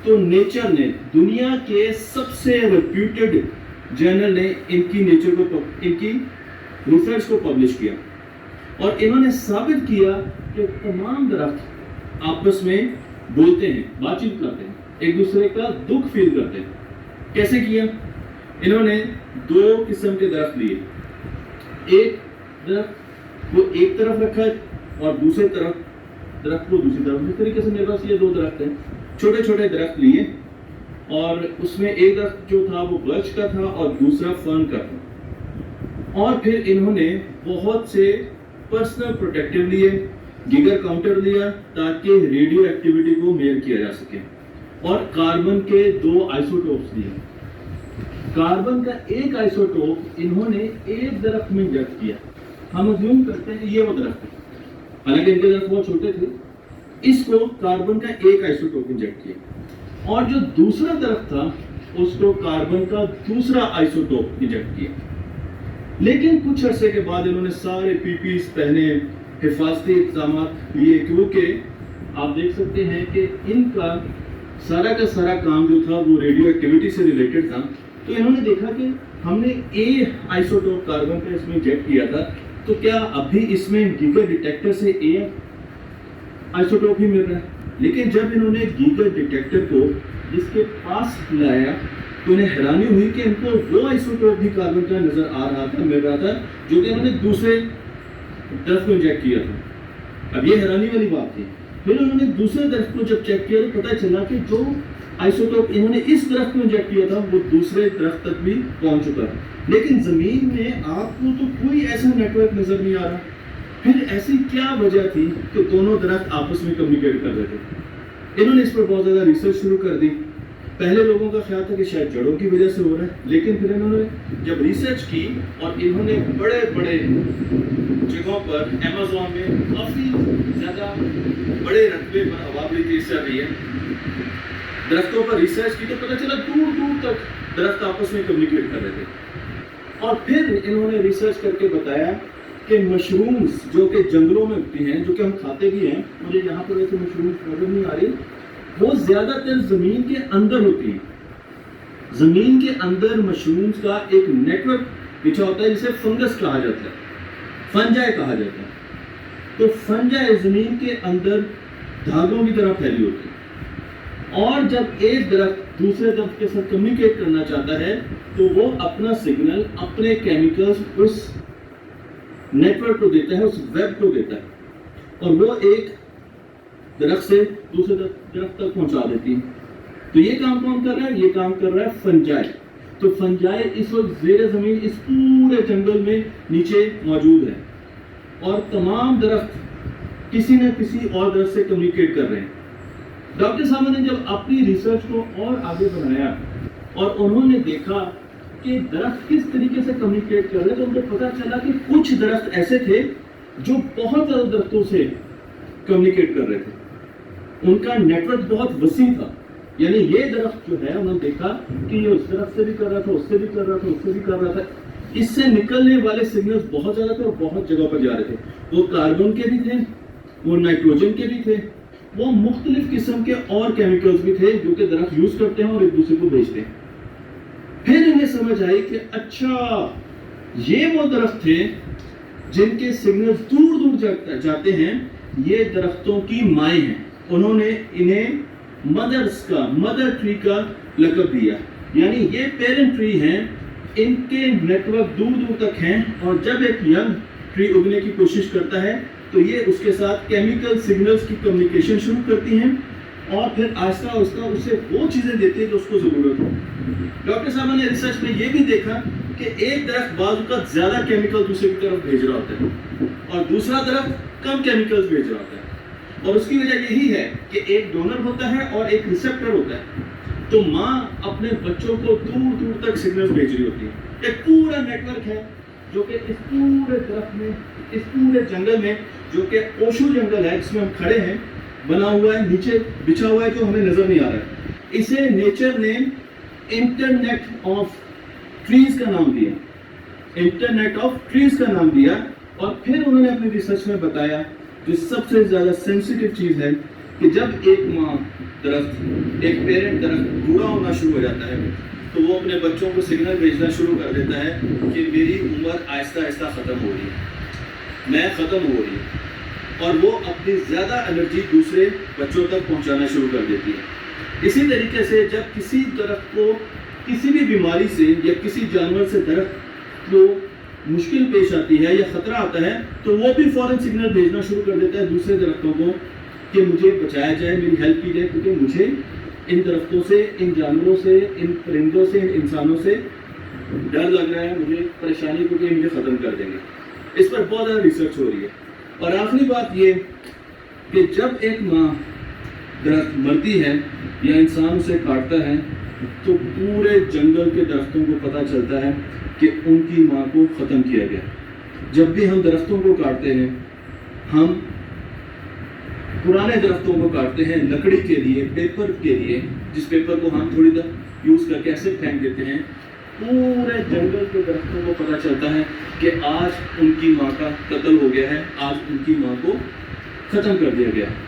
تو نیچر نے, دنیا کے سب سے ریپیوٹیڈ جرنل نے ان کی ریسرچ کو پبلش کیا, اور انہوں نے ثابت کیا کہ تمام درخت آپس میں بولتے ہیں, بات چیت کرتے ہیں, ایک دوسرے کا دکھ فیل کرتے ہیں. کیسے کیا؟ انہوں نے 2 قسم کے درخت لیے, ایک درخت کو ایک طرف رکھا اور دوسرے درخت کو دوسری طرف. اس طریقے سے میرے پاس یہ 2 درخت ہیں, چھوٹے چھوٹے درخت لیے, اور اس میں ایک درخت جو تھا وہ برچ کا تھا اور دوسرا فرن کا تھا. اور پھر انہوں نے بہت سے پرسنل پروٹیکٹیو لیے, گیگر کاؤنٹر لیا تاکہ ریڈیو ایکٹیویٹی کو میئر کیا جا سکے, اور کاربن کے 2 آئسوٹوپس لیے. کاربن کا ایک آئسوٹوپ انہوں نے ایک درخت میں انجیکٹ کیا. ہم ازیوم کرتے ہیں یہ وہ درخت ہے, حالانکہ ان کے درخت بہت چھوٹے تھے. اس کو کاربن کا ایک آئسوٹوپ انجیکٹ کیا, اور جو دوسرا درخت تھا اس کو کاربن کا دوسرا آئسوٹوپ انجیکٹ کیا. لیکن کچھ عرصے کے بعد انہوں نے سارے PPs پہنے, حفاظتی اقدامات لیے, کیونکہ آپ دیکھ سکتے ہیں کہ ان کا سارا کام جو تھا وہ ریڈیو ایکٹیویٹی سے ریلیٹڈ تھا. تو انہوں نے دیکھا کہ ہم نے اے آئسوٹوپ کاربن کا اس میں انجیکٹ کیا تھا, تو کیا ابھی اس میں گیگر ڈیٹیکٹر سے اے آئسوٹوپ ہی مل رہا ہے. لیکن جب انہوں نے گیگر ڈیٹیکٹر کو اس کے پاس لایا تو انہیں حیرانی ہوئی کہ ان کو وہ آئسوٹوپ بھی کاربن کا نظر آ رہا تھا, مل رہا تھا, جو کہ انہوں نے دوسرے درخت کو انجیکٹ کیا تھا. اب یہ حیرانی والی بات تھی. پھر انہوں نے دوسرے درخت کو جب چیک کیا تو پتہ چلا کہ جو آئسوٹوپ انہوں نے اس درخت میں انجیکٹ کیا تھا وہ دوسرے درخت تک بھی پہنچ چکا ہے. لیکن زمین میں آپ کو تو کوئی ایسا نیٹ ورک نظر نہیں آ رہا. پھر ایسی کیا وجہ تھی کہ دونوں درخت آپس میں کمیونیکیٹ کر رہے تھے؟ انہوں نے اس پر بہت زیادہ ریسرچ شروع کر دی. پہلے لوگوں کا خیال تھا کہ شاید جڑوں کی وجہ سے ہو رہا ہے, لیکن پھر انہوں نے جب ریسرچ کی اور انہوں نے بڑے بڑے جگہوں پر ایمیزون میں کافی زیادہ بڑے رقبے پر عوام تیز چل رہی ہے, درختوں پر ریسرچ کی تو پتہ چلا دور دور تک درخت آپس میں کمیونیکیٹ کر رہے تھے. اور پھر انہوں نے ریسرچ کر کے بتایا کہ مشرومز جو کہ جنگلوں میں اگتی ہیں, جو کہ ہم کھاتے بھی ہیں, مجھے یہاں پر ایسے مشرومز نظر نہیں آ رہی, وہ زیادہ تر زمین کے اندر ہوتی ہیں. زمین کے اندر مشرومز کا ایک نیٹ ورک بچھا ہوتا ہے جسے فنگس کہا جاتا ہے, فنجائے کہا جاتا ہے. تو فنجائے زمین کے اندر دھاگوں کی طرح پھیلی ہوتی ہے, اور جب ایک درخت دوسرے درخت کے ساتھ کمیونیکیٹ کرنا چاہتا ہے تو وہ اپنا سگنل, اپنے کیمیکلز اس نیٹ ورک کو دیتا ہے, اس ویب کو دیتا ہے, اور وہ ایک درخت سے دوسرے درخت تک پہنچا دیتی ہے. تو یہ کام کون کر رہا ہے؟ یہ کام کر رہا ہے فنجائے. تو فنجائے اس وقت زیر زمین اس پورے جنگل میں نیچے موجود ہے, اور تمام درخت کسی نہ کسی اور درخت سے کمیونیکیٹ کر رہے ہیں. ڈاکٹر صاحب نے جب اپنی ریسرچ کو اور آگے بڑھایا اور انہوں نے دیکھا کہ درخت کس طریقے سے کمیونیکیٹ کر رہے ہیں, تو ان کو پتا چلا کہ کچھ درخت ایسے تھے جو بہت زیادہ درختوں سے کمیونیکیٹ کر رہے تھے. ان کا نیٹ ورک بہت وسیع تھا. یعنی یہ درخت جو ہے انہوں نے دیکھا کہ یہ اس درخت سے بھی کر رہا تھا, اس سے بھی کر رہا تھا, اس سے بھی کر رہا تھا. اس سے نکلنے والے سگنلز بہت زیادہ تھے اور بہت جگہ پر جا رہے تھے. وہ کاربن کے بھی تھے, وہ نائٹروجن کے بھی تھے, وہ مختلف قسم کے اور کیمیکلز بھی تھے جو کہ درخت یوز کرتے ہیں اور ایک دوسرے کو بھیجتے ہیں. پھر انہیں سمجھ آئی کہ اچھا یہ وہ درخت تھے جن کے سگنلز دور دور جاتے ہیں, یہ درختوں کی مائیں ہیں. انہوں نے انہیں مدر ٹری کا لقب دیا, یعنی یہ پیرنٹ ٹری ہیں, ان کے نیٹ ورک دور دور تک ہیں, اور جب ایک ینگ ٹری اگنے کی کوشش کرتا ہے تو یہ اس کے ساتھ کیمیکل سگنلز کی کمیونیکیشن شروع کرتی ہیں, اور پھر آہستہ آہستہ اسے وہ چیزیں دیتی ہیں جو اس کو ضرورت ہو. ڈاکٹر صاحب نے ریسرچ میں یہ بھی دیکھا کہ ایک درخت بعض اوقات زیادہ کیمیکل دوسرے کی طرف بھیج رہا ہوتا ہے اور دوسرا درخت کم کیمیکلز بھیج رہا ہوتا ہے, اور اس کی وجہ یہی ہے کہ ایک ڈونر ہوتا ہے اور ایک ریسیپٹر ہوتا ہے. تو ماں اپنے بچوں کو دور دور تک سگنلز بھیج رہی ہوتی ہے. ایک پورا نیٹ ورک ہے جو کہ اس پورے درخت میں, اس پورے جنگل میں, جو کہ اوشو جنگل ہے جس میں ہم کھڑے ہیں, بنا ہوا ہے, نیچے بچھا ہوا ہے, جو ہمیں نظر نہیں آ رہا ہے. اسے نیچر نے انٹرنیٹ آف ٹریز کا نام دیا, انٹرنیٹ آف ٹریز کا نام دیا. اور پھر انہوں نے اپنی ریسرچ میں بتایا جو سب سے زیادہ سینسیٹیو چیز ہے کہ جب ایک ماں درخت، ایک پیرنٹ درخت بوڑھا ہونا شروع ہو جاتا ہے تو وہ اپنے بچوں کو سگنل بھیجنا شروع کر دیتا ہے کہ میری عمر آہستہ آہستہ ختم ہو رہی ہے، میں ختم ہو رہی ہوں، اور وہ اپنی زیادہ انرجی دوسرے بچوں تک پہنچانا شروع کر دیتی ہے۔ اسی طریقے سے جب کسی درخت کو کسی بھی بیماری سے یا کسی جانور سے درخت کو مشکل پیش آتی ہے یا خطرہ آتا ہے تو وہ بھی فوراً سگنل بھیجنا شروع کر دیتا ہے دوسرے درختوں کو کہ مجھے بچایا جائے، میری ہیلپ کی جائے، کیونکہ مجھے ان درختوں سے، ان جانوروں سے، ان پرندوں سے، ان انسانوں سے ڈر لگ رہا ہے، مجھے پریشانی، کیونکہ مجھے ختم کر دیں گے۔ اس پر بہت زیادہ ریسرچ ہو رہی ہے۔ اور آخری بات یہ کہ جب ایک ماں درخت مرتی ہے یا انسان اسے کاٹتا ہے تو پورے جنگل کے درختوں کو پتہ چلتا ہے کہ ان کی ماں کو ختم کیا گیا۔ جب بھی ہم درختوں کو کاٹتے ہیں، ہم پرانے درختوں کو کاٹتے ہیں لکڑی کے لیے، پیپر کے لیے، جس پیپر کو ہم تھوڑی دیر یوز کر کے ایسے پھینک دیتے ہیں۔ پورے جنگل کے درختوں کو پتہ چلتا ہے کہ آج ان کی ماں کا قتل ہو گیا ہے، آج ان کی ماں کو ختم کر دیا گیا۔